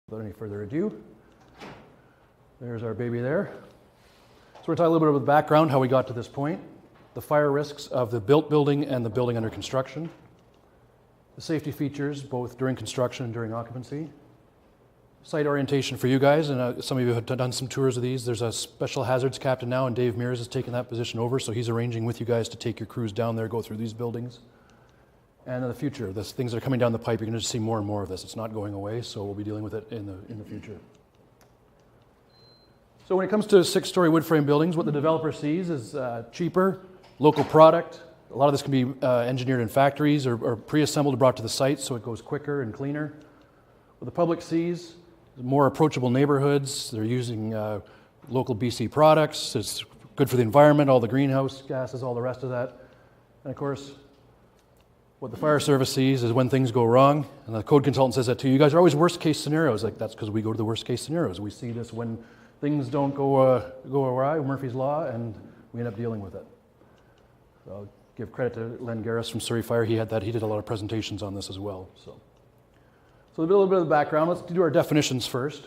Without any further ado, there's our baby there. So we're talking a little bit about the background, how we got to this point, the fire risks of the built building and the building under construction, the safety features both during construction and during occupancy, site orientation for you guys, and some of you have done some tours of these. There's a special hazards captain now, and Dave Mears has taken that position over, so he's arranging with you guys to take your crews down there, go through these buildings. And in the future, the things that are coming down the pipe, you're going to see more and more of this. It's not going away, so we'll be dealing with it in the future. So when it comes to 6-story wood frame buildings, what the developer sees is cheaper, local product. A lot of this can be engineered in factories or pre-assembled and brought to the site, so it goes quicker and cleaner. What the public sees is more approachable neighborhoods. They're using local BC products. It's good for the environment, all the greenhouse gases, all the rest of that. And of course, what the fire service sees is when things go wrong, and the code consultant says that too. You guys are always worst case scenarios. Like, that's because we go to the worst case scenarios. We see this when things don't go awry, Murphy's Law, and we end up dealing with it. So I'll give credit to Len Garris from Surrey Fire. He did a lot of presentations on this as well. So a little bit of the background. Let's do our definitions first.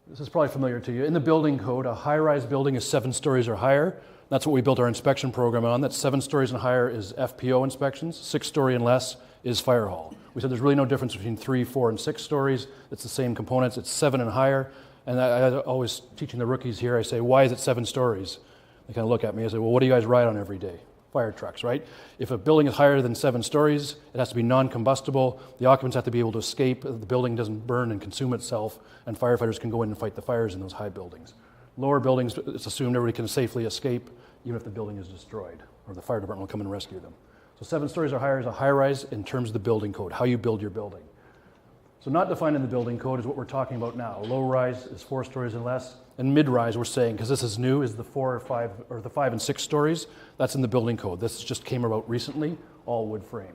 This is probably familiar to you. In the building code, a high-rise building is 7 stories or higher. That's what we built our inspection program on. That's 7 stories and higher is FPO inspections. 6-story and less is fire hall. We said there's really no difference between 3, 4, and 6 stories. It's the same components. It's 7 and higher. And I always teaching the rookies here, I say, why is it 7 stories? They kind of look at me and say, well, what do you guys ride on every day? Fire trucks, right? If a building is higher than 7 stories, it has to be non-combustible. The occupants have to be able to escape. The building doesn't burn and consume itself, and firefighters can go in and fight the fires in those high buildings. Lower buildings, it's assumed everybody can safely escape, even if the building is destroyed, or the fire department will come and rescue them. So 7 stories or higher is a high-rise in terms of the building code, how you build your building. So not defined in the building code is what we're talking about now. Low-rise is 4 stories and less, and mid-rise we're saying, because this is new, is the 4 or 5, or the 5 and 6 stories. That's in the building code. This just came about recently, all wood frame.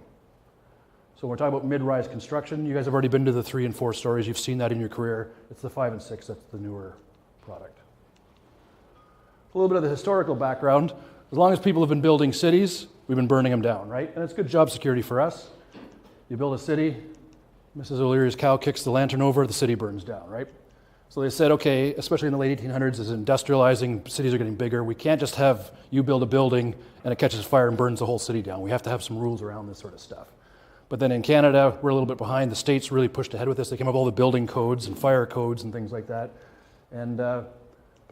So when we're talking about mid-rise construction, you guys have already been to the 3 and 4 stories. You've seen that in your career. It's the 5 and 6 that's the newer product. A little bit of the historical background. As long as people have been building cities, we've been burning them down, right? And it's good job security for us. You build a city, Mrs. O'Leary's cow kicks the lantern over, the city burns down, right? So they said, okay, especially in the late 1800s, as industrializing, cities are getting bigger. We can't just have you build a building and it catches fire and burns the whole city down. We have to have some rules around this sort of stuff. But then in Canada, we're a little bit behind. The states really pushed ahead with this. They came up with all the building codes and fire codes and things like that. And, but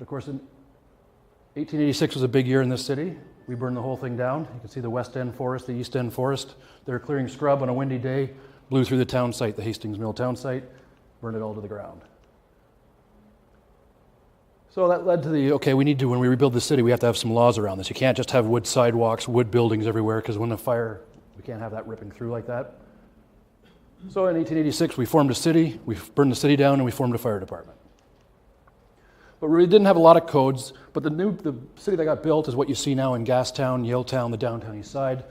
of course, in 1886 was a big year in this city. We burned the whole thing down. You can see the West End forest, the East End forest. They were clearing scrub on a windy day, blew through the town site, the Hastings Mill town site, burned it all to the ground. So that led to the, okay, we need to, when we rebuild the city, we have to have some laws around this. You can't just have wood sidewalks, wood buildings everywhere, because when a fire, we can't have that ripping through like that. So in 1886, we formed a city, we burned the city down, and we formed a fire department. But we really didn't have a lot of codes, but the city that got built is what you see now in Gastown, Yaletown, the downtown east side.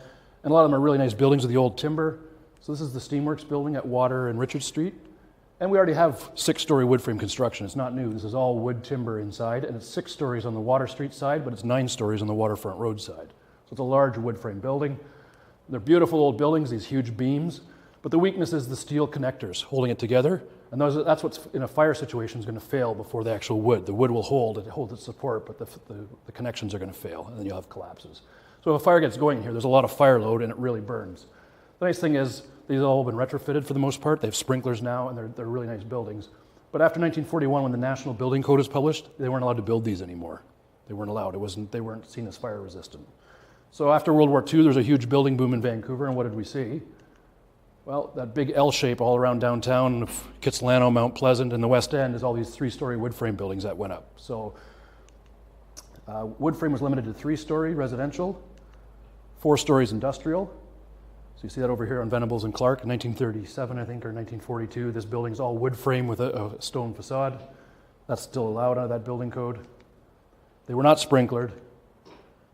And a lot of them are really nice buildings with the old timber. So this is the Steamworks building at Water and Richard Street. And we already have 6-story wood frame construction. It's not new. This is all wood timber inside, and it's 6 stories on the Water Street side, but it's 9 stories on the Waterfront Road side. So it's a large wood frame building. They're beautiful old buildings, these huge beams, but the weakness is the steel connectors holding it together. And that's what's in a fire situation is going to fail before the actual wood. The wood will hold its support, but the connections are going to fail, and then you'll have collapses. So if a fire gets going here, there's a lot of fire load, and it really burns. The nice thing is these have all been retrofitted for the most part. They have sprinklers now, and they're really nice buildings. But after 1941, when the National Building Code was published, they weren't allowed to build these anymore. They weren't allowed. They weren't seen as fire resistant. So after World War II, there was a huge building boom in Vancouver, and what did we see? Well, that big L shape all around downtown, Kitsilano, Mount Pleasant, and the West End is all these 3-story wood frame buildings that went up. So wood frame was limited to 3-story residential, 4 stories industrial. So you see that over here on Venables and Clark, 1937, I think, or 1942. This building's all wood frame with a stone facade. That's still allowed under that building code. They were not sprinklered.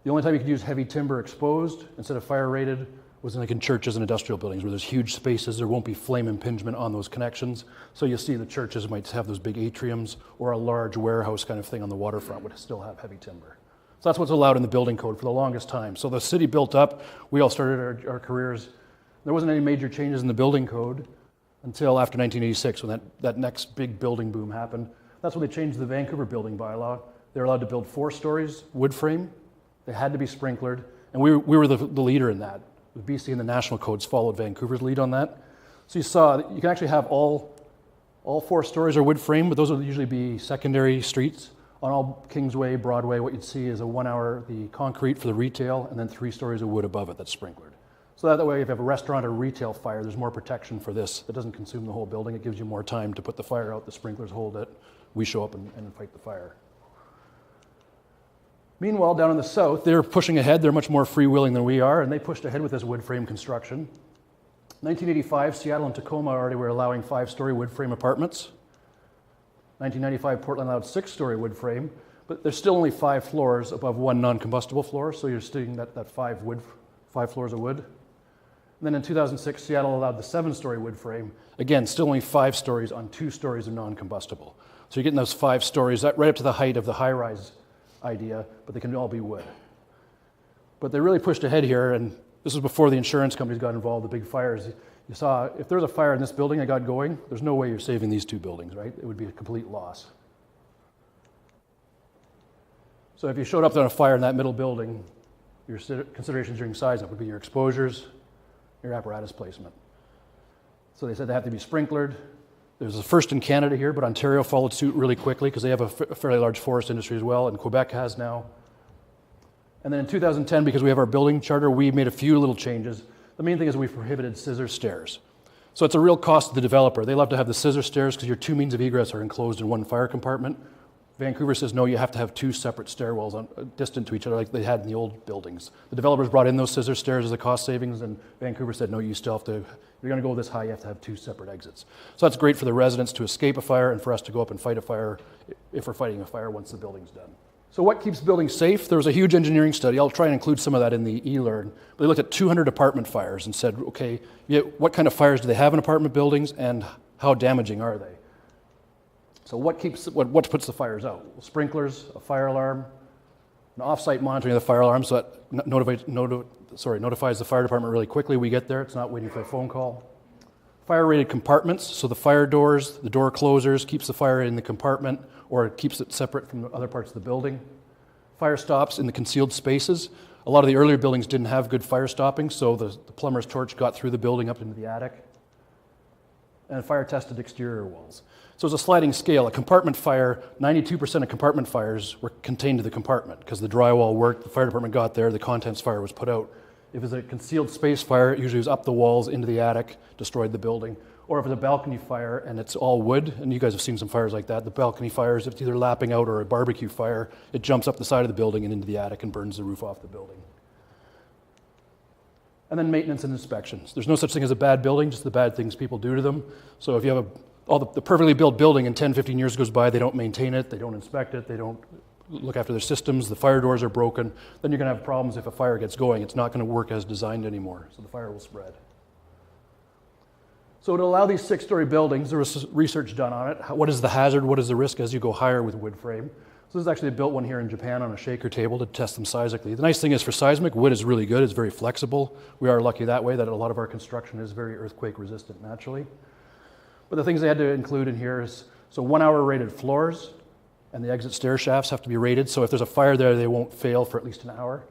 The only time you could use heavy timber exposed instead of fire rated was like in churches and industrial buildings where there's huge spaces. There won't be flame impingement on those connections. So you see the churches might have those big atriums, or a large warehouse kind of thing on the waterfront would still have heavy timber. So that's what's allowed in the building code for the longest time. So the city built up. We all started our careers. There wasn't any major changes in the building code until after 1986 when that next big building boom happened. That's when they changed the Vancouver building bylaw. They were allowed to build 4 stories, wood frame. They had to be sprinklered, and we were the leader in that. The BC and the national codes followed Vancouver's lead on that. So you saw that you can actually have all 4 stories are wood frame, but those would usually be secondary streets. On all Kingsway, Broadway, what you'd see is a 1 hour, the concrete for the retail, and then 3 stories of wood above it that's sprinklered. So that way, if you have a restaurant or retail fire, there's more protection for this. It doesn't consume the whole building. It gives you more time to put the fire out. The sprinklers hold it. We show up and fight the fire. Meanwhile, down in the south, they're pushing ahead. They're much more freewheeling than we are, and they pushed ahead with this wood frame construction. 1985, Seattle and Tacoma already were allowing 5-story wood frame apartments. 1995, Portland allowed 6-story wood frame, but there's still only 5 floors above 1 non-combustible floor, so you're seeing that 5 floors of wood. And then in 2006, Seattle allowed the 7-story wood frame. Again, still only 5 stories on 2 stories of non-combustible. So you're getting those 5 stories right up to the height of the high-rise idea, but they can all be wood. But they really pushed ahead here, and this was before the insurance companies got involved, the big fires. You saw, if there was a fire in this building that got going, there's no way you're saving these 2 buildings, right? It would be a complete loss. So if you showed up on a fire in that middle building, your considerations during size up would be your exposures, your apparatus placement. So they said they have to be sprinklered. There's a first in Canada here, but Ontario followed suit really quickly because they have a fairly large forest industry as well, and Quebec has now. And then in 2010, because we have our building charter, we made a few little changes. The main thing is we prohibited scissor stairs. So it's a real cost to the developer. They love to have the scissor stairs because your 2 means of egress are enclosed in 1 fire compartment. Vancouver says, no, you have to have 2 separate stairwells distant to each other like they had in the old buildings. The developers brought in those scissor stairs as a cost savings, and Vancouver said, no, you still have to, if you're going to go this high, you have to have 2 separate exits. So that's great for the residents to escape a fire and for us to go up and fight a fire if we're fighting a fire once the building's done. So what keeps buildings safe? There was a huge engineering study. I'll try and include some of that in the e-learn. They looked at 200 apartment fires and said, okay, what kind of fires do they have in apartment buildings and how damaging are they? So what puts the fires out? Well, sprinklers, a fire alarm, an off-site monitoring of the fire alarm so that notifies the fire department really quickly. We get there, it's not waiting for a phone call. Fire-rated compartments, so the fire doors, the door closers, keeps the fire in the compartment or it keeps it separate from the other parts of the building. Fire stops in the concealed spaces. A lot of the earlier buildings didn't have good fire stopping, so the plumber's torch got through the building up into the attic. And fire-tested exterior walls. So it's a sliding scale. A compartment fire, 92% of compartment fires were contained to the compartment because the drywall worked, the fire department got there, the contents fire was put out. If it was a concealed space fire, it usually was up the walls, into the attic, destroyed the building. Or if it's a balcony fire and it's all wood, and you guys have seen some fires like that, the balcony fires, if it's either lapping out or a barbecue fire, it jumps up the side of the building and into the attic and burns the roof off the building. And then maintenance and inspections. There's no such thing as a bad building, just the bad things people do to them. So if you have the perfectly built building and 10, 15 years goes by, they don't maintain it, they don't inspect it, they don't look after their systems, the fire doors are broken, then you're going to have problems if a fire gets going. It's not going to work as designed anymore, so the fire will spread. So to allow these 6-story buildings, there was research done on it. What is the hazard, what is the risk as you go higher with wood frame? So this is actually built one here in Japan on a shaker table to test them seismically. The nice thing is for seismic, wood is really good, it's very flexible. We are lucky that way that a lot of our construction is very earthquake resistant naturally. But the things they had to include in here is, so 1 hour rated floors, and the exit stair shafts have to be rated, so if there's a fire there, they won't fail for at least an hour.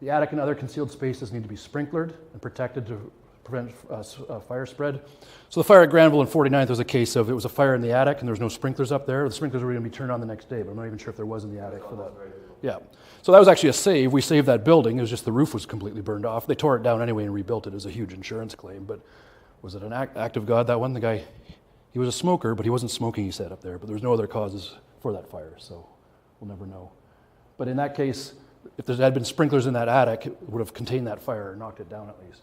The attic and other concealed spaces need to be sprinklered and protected to prevent fire spread. So the fire at Granville and 49th was a case of it was a fire in the attic and there was no sprinklers up there. The sprinklers were going to be turned on the next day, but I'm not even sure if there was in the attic for that. Yeah. So that was actually a save. We saved that building. It was just the roof was completely burned off. They tore it down anyway and rebuilt it. It was a huge insurance claim, but was it an act of God, that one? The guy, he was a smoker, but he wasn't smoking, he said up there, but there was no other causes for that fire, so we'll never know. But in that case, if there had been sprinklers in that attic, it would have contained that fire or knocked it down at least.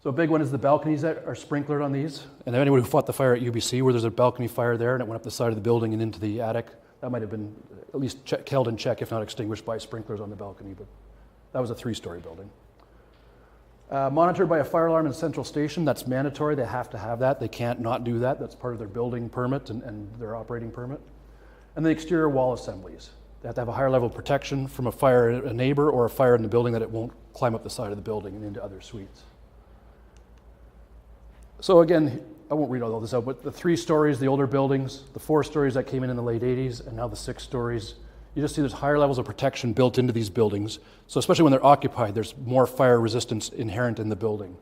So a big one is the balconies that are sprinklered on these. And anyone who fought the fire at UBC, where there's a balcony fire there and it went up the side of the building and into the attic, that might have been at least held in check, if not extinguished by sprinklers on the balcony, but that was a 3-story building. Monitored by a fire alarm in Central Station, that's mandatory, they have to have that. They can't not do that, that's part of their building permit and their operating permit. And the exterior wall assemblies. They have to have a higher level of protection from a fire in a neighbor or a fire in the building that it won't climb up the side of the building and into other suites. So again, I won't read all this out, but the 3 stories, the older buildings, the 4 stories that came in the late 80s, and now the 6 stories, you just see there's higher levels of protection built into these buildings. So especially when they're occupied, there's more fire resistance inherent in the building.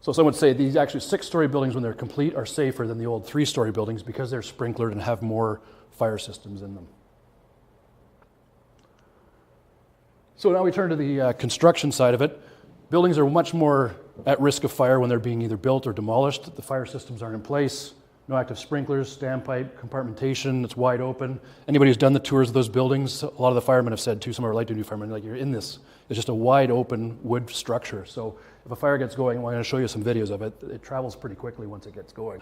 So some would say these actually 6-story buildings, when they're complete, are safer than the old 3-story buildings because they're sprinklered and have more fire systems in them. So now we turn to the construction side of it. Buildings are much more at risk of fire when they're being either built or demolished. The fire systems aren't in place. No active sprinklers, standpipe, compartmentation, it's wide open. Anybody who's done the tours of those buildings, a lot of the firemen have said too, some of our light duty firemen, like, you're in this, it's just a wide open wood structure. So if a fire gets going, I'm going to show you some videos of it, it travels pretty quickly once it gets going.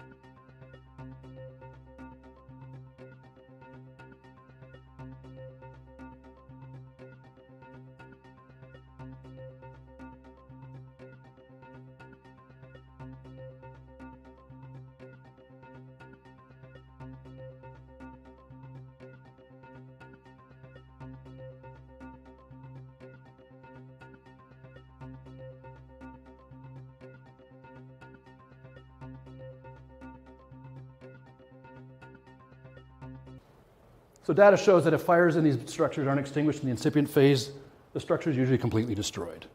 So data shows that if fires in these structures aren't extinguished in the incipient phase, the structure is usually completely destroyed.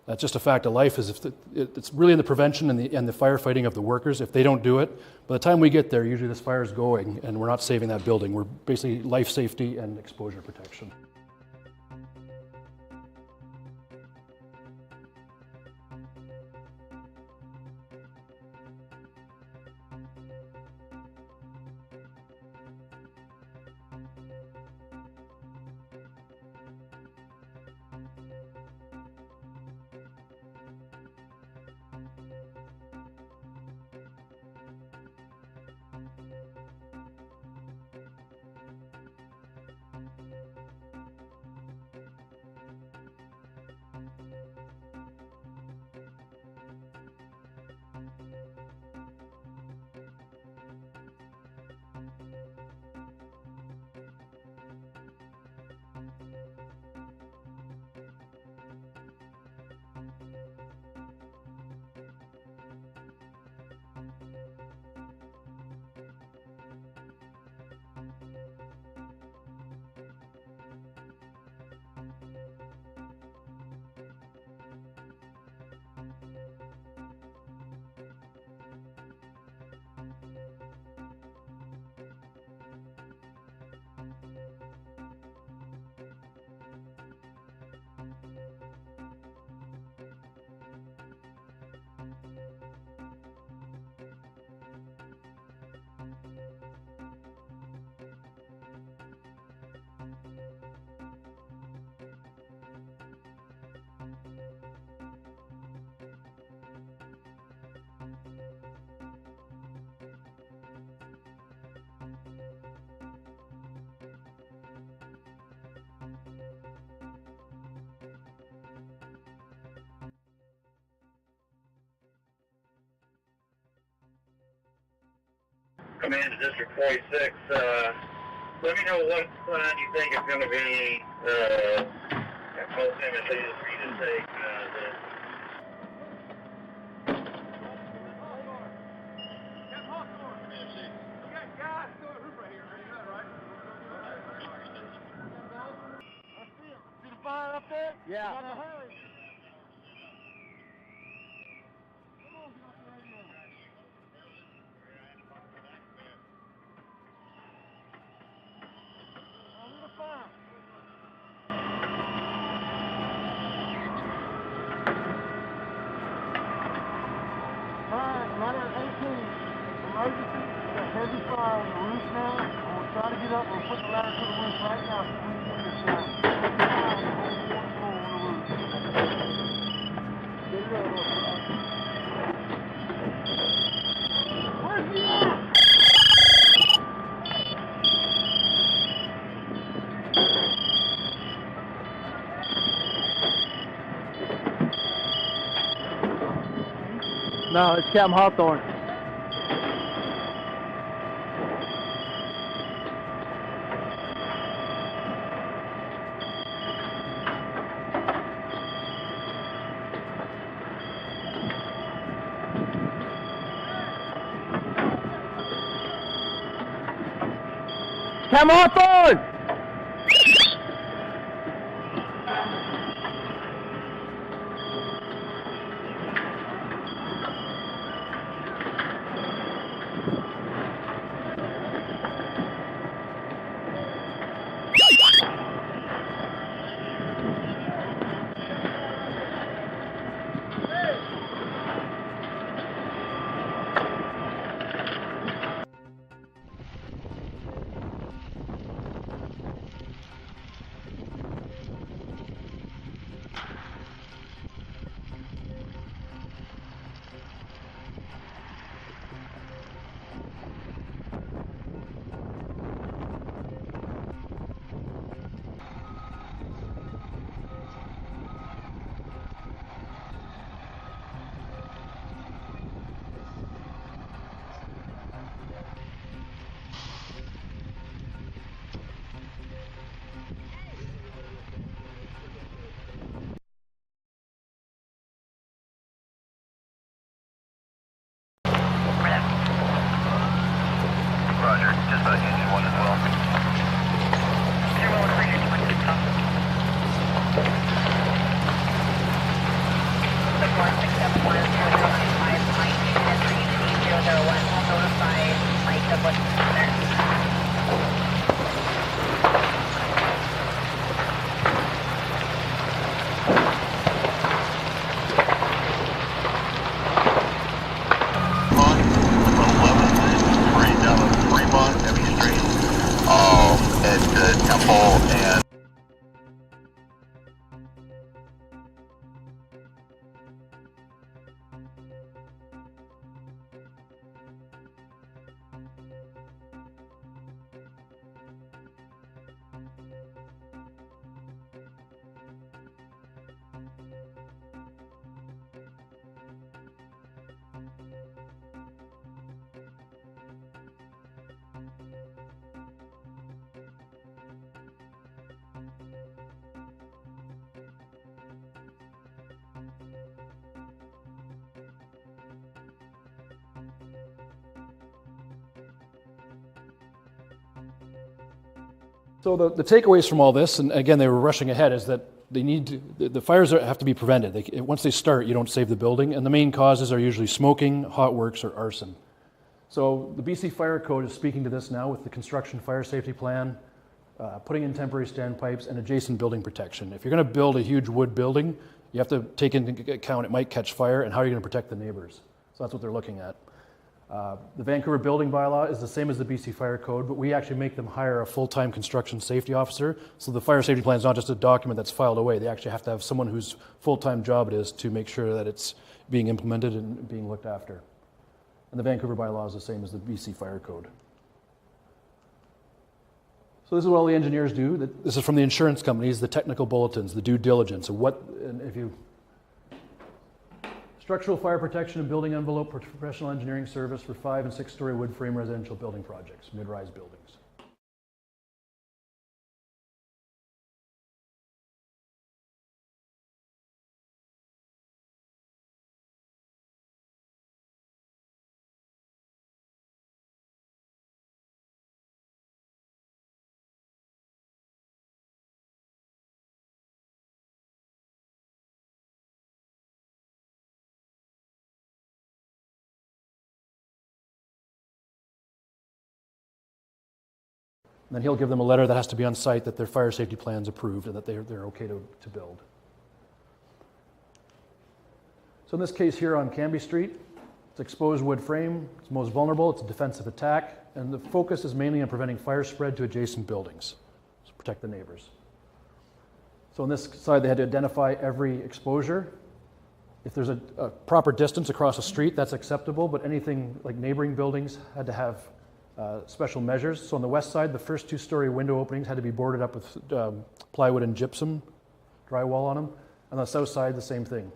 That's just a fact of life. Is if it's really in the prevention and the firefighting of the workers. If they don't do it, by the time we get there, usually this fire is going and we're not saving that building. We're basically life safety and exposure protection. Command to District 46. Let me know what plan you think is going to be most advantageous for you to take. See the fire up there? Yeah. Emergency, we got heavy fire on the roof now. I'm going to try to get up. We'll put the ladder to the roof right now so we can get this down. Heavy fire on the whole fourth floor on the roof. Get it up. Where's he at? No, it's Captain Hawthorne. Come off on! Roger, just about engine one as well. 1671005, will notify Mike of what's there. Temple and So the takeaways from all this, and again, they were rushing ahead, is that they need to, the fires have to be prevented. Once they start, you don't save the building, and the main causes are usually smoking, hot works, or arson. So the BC Fire Code is speaking to this now with the construction fire safety plan, putting in temporary standpipes, and adjacent building protection. If you're going to build a huge wood building, you have to take into account it might catch fire, and how are you going to protect the neighbors? So that's what they're looking at. The Vancouver building bylaw is the same as the BC Fire Code, but we actually make them hire a full-time construction safety officer. So the fire safety plan is not just a document that's filed away. They actually have to have someone whose full-time job it is to make sure that it's being implemented and being looked after. And the Vancouver bylaw is the same as the BC Fire Code. So this is what all the engineers do. This is from the insurance companies, the technical bulletins, the due diligence, and if you structural fire protection and building envelope professional engineering service for 5- and 6-story wood frame residential building projects, mid-rise buildings. And then he'll give them a letter that has to be on site that their fire safety plan's approved and that they're okay to build. So in this case here on Cambie Street, it's exposed wood frame, it's most vulnerable, it's a defensive attack, and the focus is mainly on preventing fire spread to adjacent buildings, so protect the neighbors. So on this side they had to identify every exposure. If there's a proper distance across a street, that's acceptable, but anything like neighboring buildings had to have special measures. So on the west side, the first 2-story window openings had to be boarded up with plywood and gypsum drywall on them. On the south side, the same thing.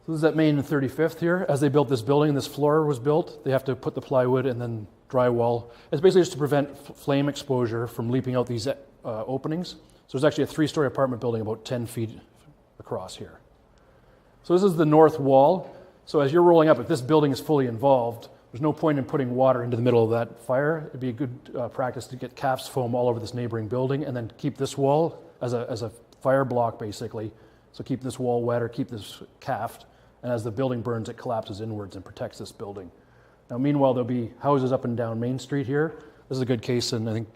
So this is at Main and 35th here. As they built this building, this floor was built, they have to put the plywood and then drywall. It's basically just to prevent flame exposure from leaping out these openings. So there's actually a 3-story apartment building about 10 feet across here. So this is the north wall. So as you're rolling up, if this building is fully involved, There's no point in putting water into the middle of that fire. It'd be a good practice to get caps foam all over this neighboring building and then keep this wall as a fire block, basically. So keep this wall wet or keep this capped, and as the building burns, it collapses inwards and protects this building. Now, meanwhile, there'll be houses up and down Main Street here. This is a good case, and I think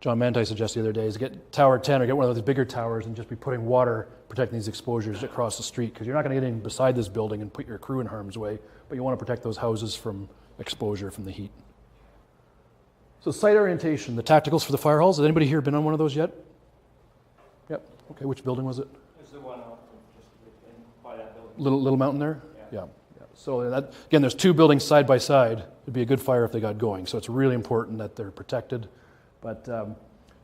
John Manti suggested the other day, is get Tower 10 or get one of those bigger towers and just be putting water protecting these exposures across the street, because you're not going to get in beside this building and put your crew in harm's way, but you want to protect those houses from exposure from the heat. So site orientation, the tacticals for the fire halls. Has anybody here been on one of those yet? Yep. Okay, which building was it? It's the one out just by that building. Little Mountain there? Yeah. Yeah. So that, again, there's two buildings side by side. It'd be a good fire if they got going. So it's really important that they're protected. But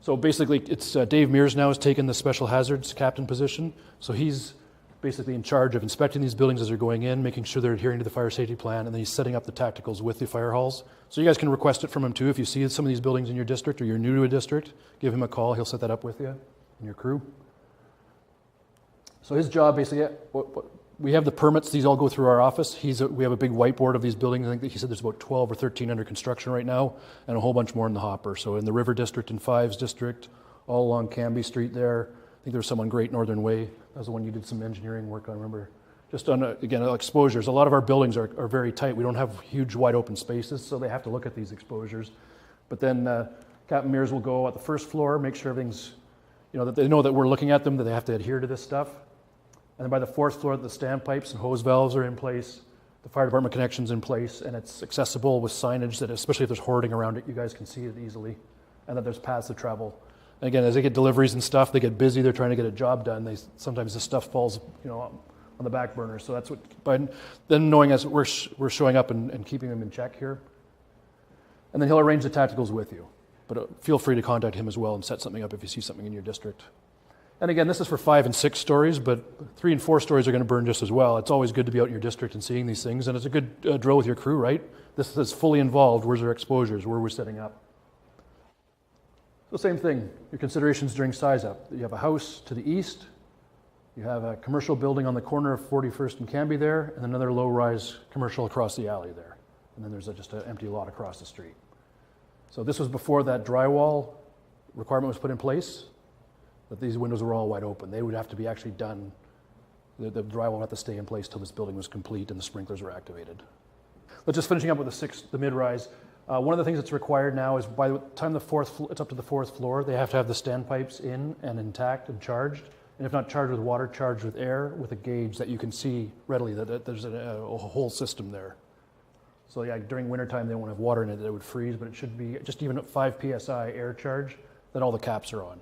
so basically, it's Dave Mears now has taken the special hazards captain position. So he's basically in charge of inspecting these buildings as they're going in, making sure they're adhering to the fire safety plan, and then he's setting up the tacticals with the fire halls. So you guys can request it from him too. If you see some of these buildings in your district or you're new to a district, give him a call. He'll set that up with you and your crew. So his job basically, we have the permits. These all go through our office. We have a big whiteboard of these buildings. I think that he said there's about 12 or 13 under construction right now, and a whole bunch more in the hopper. So in the River District and Fives District, all along Canby Street there. I think there's some on Great Northern Way. That was the one you did some engineering work on, remember? Just on, again, exposures. A lot of our buildings are very tight. We don't have huge wide open spaces, so they have to look at these exposures. But then Captain Mears will go at the first floor, make sure everything's, that they know that we're looking at them, that they have to adhere to this stuff. And then by the fourth floor, the standpipes and hose valves are in place, the fire department connection's in place, and it's accessible with signage that, especially if there's hoarding around it, you guys can see it easily, and that there's paths of travel. And again, as they get deliveries and stuff, they get busy, they're trying to get a job done. Sometimes this stuff falls, on the back burner. So that's what, by then knowing as we're showing up and keeping them in check here. And then he'll arrange the tacticals with you. But feel free to contact him as well and set something up if you see something in your district. And again, this is for 5 and 6 stories, but 3 and 4 stories are going to burn just as well. It's always good to be out in your district and seeing these things, and it's a good drill with your crew, right? This is fully involved. Where's our exposures? Where we're setting up? So same thing, your considerations during size up. You have a house to the east, you have a commercial building on the corner of 41st and Canby there, and another low-rise commercial across the alley there. And then there's just an empty lot across the street. So this was before that drywall requirement was put in place, that these windows were all wide open. They would have to be actually done. The drywall would have to stay in place till this building was complete and the sprinklers were activated. But just finishing up with the mid-rise. One of the things that's required now is by the time it's up to the 4th floor, they have to have the standpipes in and intact and charged. And if not charged with water, charged with air with a gauge that you can see readily that there's a whole system there. So yeah, during wintertime, they won't have water in it that it would freeze, but it should be just even at 5 PSI air charge that all the caps are on.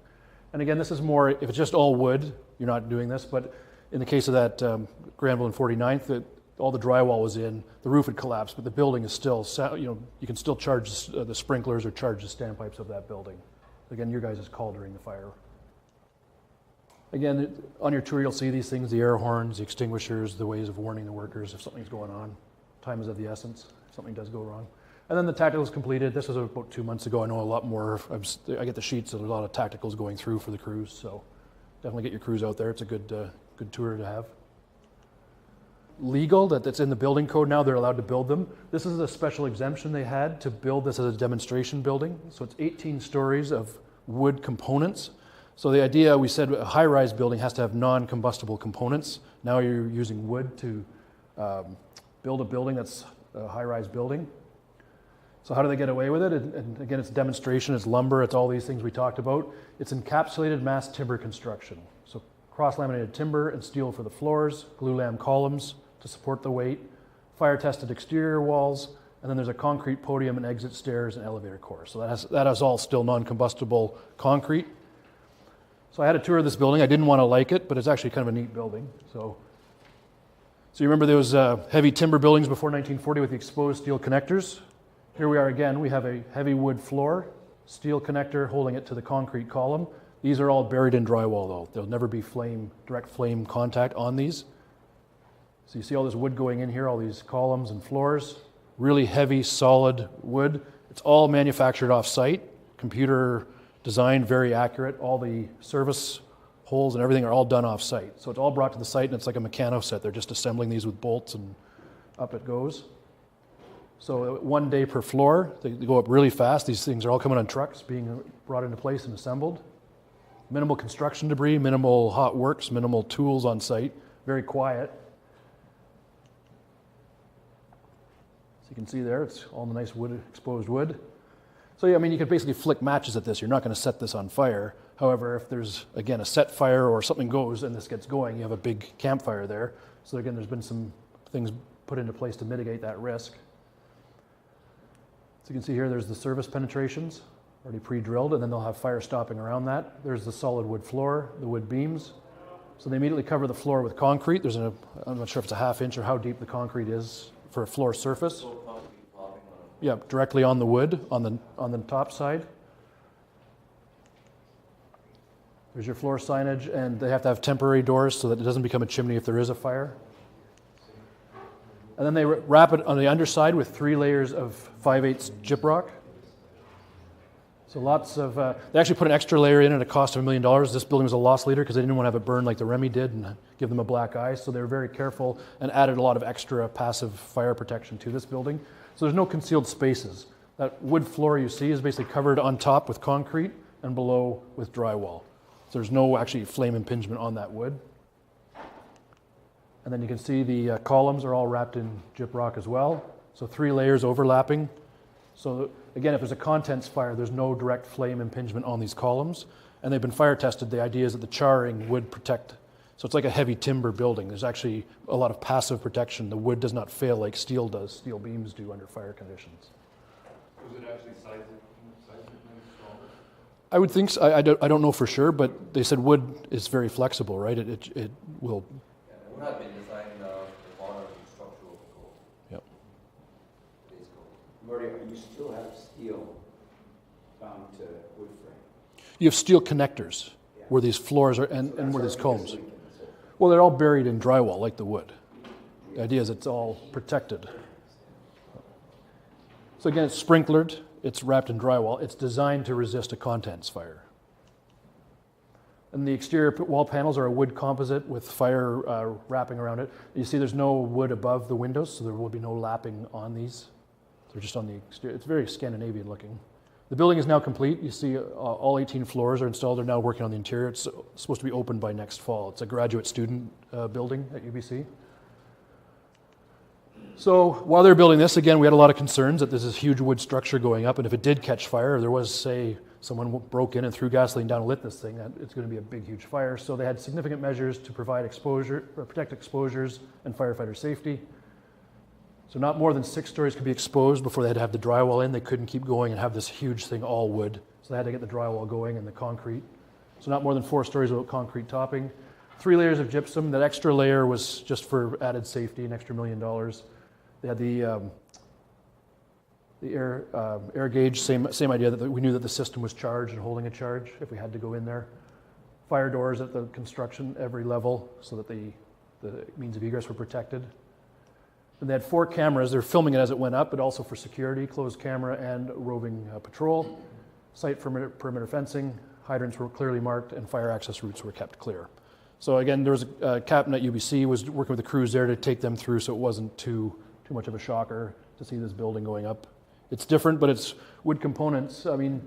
And again, this is more, if it's just all wood, you're not doing this, but in the case of that Granville and 49th, all the drywall was in, the roof had collapsed, but the building is still, you can still charge the sprinklers or charge the standpipes of that building. Again, your guys' call during the fire. Again, on your tour, you'll see these things, the air horns, the extinguishers, the ways of warning the workers if something's going on. Time is of the essence, if something does go wrong. And then the tacticals completed. This was about 2 months ago. I know a lot more. I get the sheets of a lot of tacticals going through for the crews, so definitely get your crews out there. It's a good tour to have. Legal, that's in the building code now, they're allowed to build them. This is a special exemption they had to build this as a demonstration building. So it's 18 stories of wood components. So the idea, we said a high-rise building has to have non-combustible components. Now you're using wood to build a building that's a high-rise building. So how do they get away with it? And again, it's demonstration, it's lumber, it's all these things we talked about. It's encapsulated mass timber construction. So cross-laminated timber and steel for the floors, glue-lam columns to support the weight, fire-tested exterior walls, and then there's a concrete podium and exit stairs and elevator core. So that is all still non-combustible concrete. So I had a tour of this building. I didn't want to like it, but it's actually kind of a neat building. So you remember those heavy timber buildings before 1940 with the exposed steel connectors? Here we are again. We have a heavy wood floor, steel connector holding it to the concrete column. These are all buried in drywall though. There'll never be direct flame contact on these. So you see all this wood going in here, all these columns and floors, really heavy, solid wood. It's all manufactured off-site, computer designed, very accurate. All the service holes and everything are all done off-site. So it's all brought to the site and it's like a mechano set. They're just assembling these with bolts and up it goes. So 1 day per floor, they go up really fast. These things are all coming on trucks, being brought into place and assembled. Minimal construction debris, minimal hot works, minimal tools on site, very quiet. So you can see there, it's all the nice wood, exposed wood. So yeah, I mean, you could basically flick matches at this. You're not going to set this on fire. However, if there's, again, a set fire or something goes and this gets going, you have a big campfire there. So again, there's been some things put into place to mitigate that risk. So you can see here, there's the service penetrations, already pre-drilled, and then they'll have fire stopping around that. There's the solid wood floor, the wood beams. So they immediately cover the floor with concrete. There's I'm not sure if it's a ½ inch or how deep the concrete is for a floor surface. Yeah, directly on the wood, on the top side. There's your floor signage, and they have to have temporary doors so that it doesn't become a chimney if there is a fire. And then they wrap it on the underside with 3 layers of 5/8 gyprock. So lots of, they actually put an extra layer in at a cost of $1 million. This building was a loss leader because they didn't want to have it burn like the Remy did and give them a black eye. So they were very careful and added a lot of extra passive fire protection to this building. So there's no concealed spaces. That wood floor you see is basically covered on top with concrete and below with drywall. So there's no actually flame impingement on that wood. And then you can see the columns are all wrapped in gyprock as well. So 3 layers overlapping. So again, if there's a contents fire, there's no direct flame impingement on these columns. And they've been fire tested. The idea is that the charring would protect. So it's like a heavy timber building. There's actually a lot of passive protection. The wood does not fail like steel does, steel beams do under fire conditions. Was it actually sized stronger? I would think so. I don't know for sure, but they said wood is very flexible, right? It will. Yeah, it would have been designed the modern structural code. Yep. Base code. Marty, you still have steel bound to wood frame. You have steel connectors where these floors are and where these combs. Well, they're all buried in drywall like the wood. The idea is it's all protected. So again, it's sprinklered, it's wrapped in drywall. It's designed to resist a contents fire. And the exterior wall panels are a wood composite with fire wrapping around it. You see there's no wood above the windows, so there will be no lapping on these. They're just on the exterior. It's very Scandinavian looking. The building is now complete. You see all 18 floors are installed. They're now working on the interior. It's supposed to be open by next fall. It's a graduate student building at UBC. So while they're building this, again, we had a lot of concerns that there's this huge wood structure going up, and if it did catch fire, or there was, say, someone broke in and threw gasoline down and lit this thing, it's going to be a big, huge fire. So they had significant measures to provide protect exposures and firefighter safety. So not more than 6 stories could be exposed before they had to have the drywall in. They couldn't keep going and have this huge thing all wood. So they had to get the drywall going and the concrete. So not more than 4 stories without concrete topping. 3 layers of gypsum. That extra layer was just for added safety, an extra $1 million. They had the air gauge, same idea that we knew that the system was charged and holding a charge if we had to go in there. Fire doors at the construction every level so that the means of egress were protected. And they had 4 cameras. They're filming it as it went up, but also for security, closed camera and roving patrol. Site perimeter fencing, hydrants were clearly marked, and fire access routes were kept clear. So again, there was a captain at UBC was working with the crews there to take them through so it wasn't too much of a shocker to see this building going up. It's different, but it's wood components. I mean,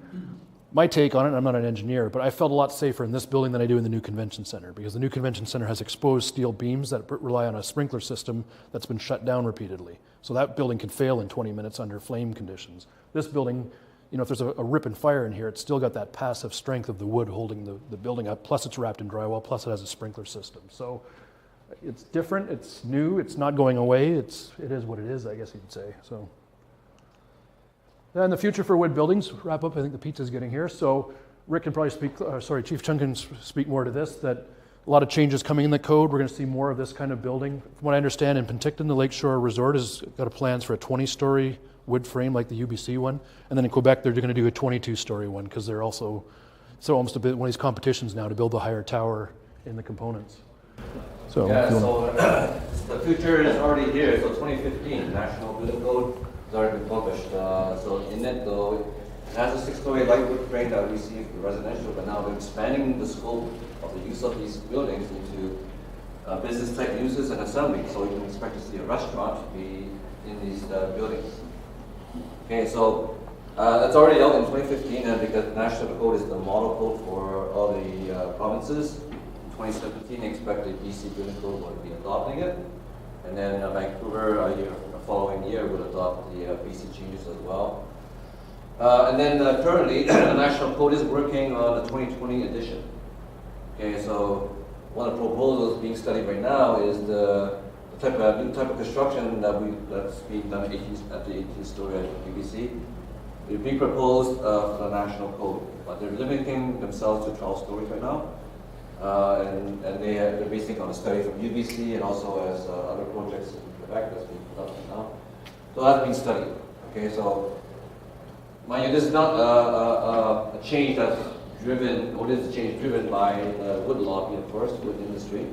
my take on it, I'm not an engineer, but I felt a lot safer in this building than I do in the new convention center because the new convention center has exposed steel beams that rely on a sprinkler system that's been shut down repeatedly. So that building can fail in 20 minutes under flame conditions. This building, you know, if there's a rip and fire in here, it's still got that passive strength of the wood holding the building up, plus it's wrapped in drywall, plus it has a sprinkler system. So it's different, it's new, it's not going away, it is what it is, I guess you'd say. So. And the future for wood buildings, wrap up, I think the pizza's getting here. So Rick can probably Chief Chung can speak more to this, that a lot of changes coming in the code. We're going to see more of this kind of building. From what I understand, in Penticton, the Lakeshore Resort has got plans for a 20-story wood frame like the UBC one. And then in Quebec, they're going to do a 22-story one because they're also, so almost a bit one of these competitions now to build the higher tower in the components. So, Yeah, so the future is already here. So 2015, National Building Code has already been published. So in it, though, it has a 6-story light wood frame that we see for residential, but now we're expanding the scope of the use of these buildings into business-type uses and assembly. So you can expect to see a restaurant be in these buildings. Okay, so that's already out in 2015, and because the national code is the model code for all the provinces. In 2017, they expect the BC building code will be adopting it, and then Vancouver, the following year, will adopt the BC changes as well. And then currently, the national code is working on the 2020 edition. Okay, so one of the proposals being studied right now is the new type of construction that's being done at the 18th story at UBC. It's being proposed for the national code, but they're limiting themselves to 12 stories right now. And they're basing it on a study from UBC and also as other projects in Quebec that's being put up right now. So that's being studied. Okay, so mind you, this is not a change that's driven, or this is a change driven by the wood lobby at first, wood industry.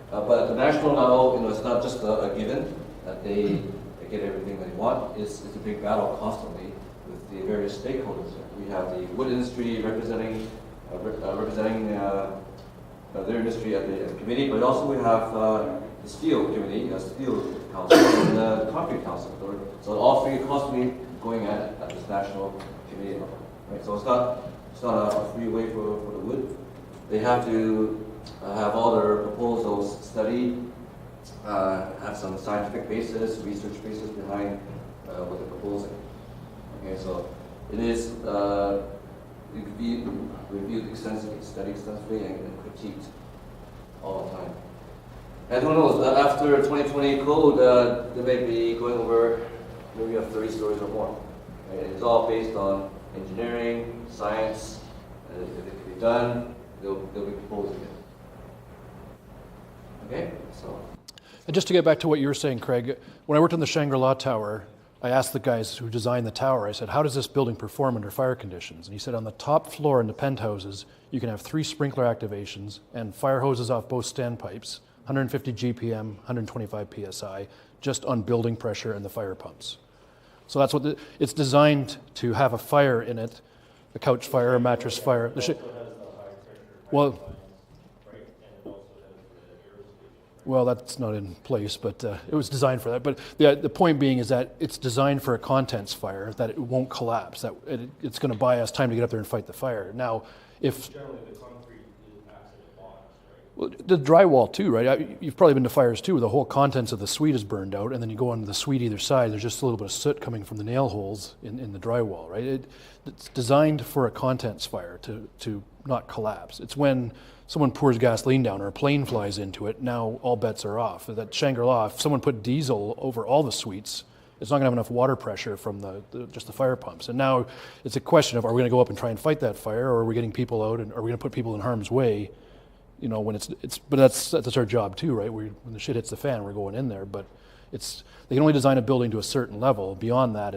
But at the national level, it's not just a given that they get everything they want. It's a big battle constantly with the various stakeholders. We have the wood industry representing their industry at the committee, but also we have the steel committee, steel council, and the concrete council. So all three are constantly going at this national committee level. Right? So it's not a free way for the wood. They have to have all their proposals studied, have some scientific basis, research basis behind what they're proposing. Okay, so it is reviewed extensively, studied extensively, and critiqued all the time. And who knows, after 2020 code, they may be going over maybe have 30 stories or more. Right? It's all based on engineering, science, and if it can be done, they'll be proposing it. Okay, so. And just to get back to what you were saying, Craig, when I worked on the Shangri-La Tower, I asked the guys who designed the tower, I said, how does this building perform under fire conditions? And he said, on the top floor in the penthouses, you can have 3 sprinkler activations and fire hoses off both standpipes, 150 GPM, 125 PSI, just on building pressure and the fire pumps. So that's what it's designed to have a fire in it, a couch fire, a mattress fire. Well, that's not in place, but it was designed for that. But the point being is that it's designed for a contents fire, that it won't collapse, that it's going to buy us time to get up there and fight the fire. Now, if... Generally, the concrete acts as a box, right? Well, the drywall too, right? You've probably been to fires too, where the whole contents of the suite is burned out, and then you go onto the suite either side, there's just a little bit of soot coming from the nail holes in the drywall, right? It's designed for a contents fire to not collapse. It's when someone pours gasoline down or a plane flies into it, now all bets are off. That Shangri-La, if someone put diesel over all the suites, it's not going to have enough water pressure from just the fire pumps. And now it's a question of, are we going to go up and try and fight that fire, or are we getting people out, and are we going to put people in harm's way? When but that's our job too, right? When the shit hits the fan, we're going in there. But they can only design a building to a certain level. Beyond that,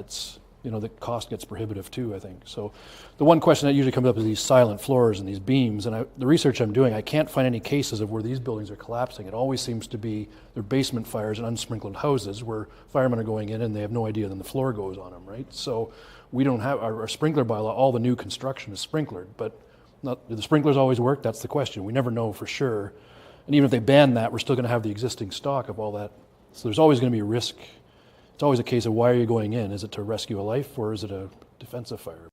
the cost gets prohibitive too, I think. So the one question that usually comes up is these silent floors and these beams. And the research I'm doing, I can't find any cases of where these buildings are collapsing. It always seems to be their basement fires and unsprinkled houses where firemen are going in and they have no idea, then the floor goes on them, right? So we don't have our sprinkler bylaw, all the new construction is sprinklered, but do the sprinklers always work? That's the question. We never know for sure. And even if they ban that, we're still going to have the existing stock of all that. So there's always going to be a risk. It's always a case of, why are you going in? Is it to rescue a life, or is it a defensive fire?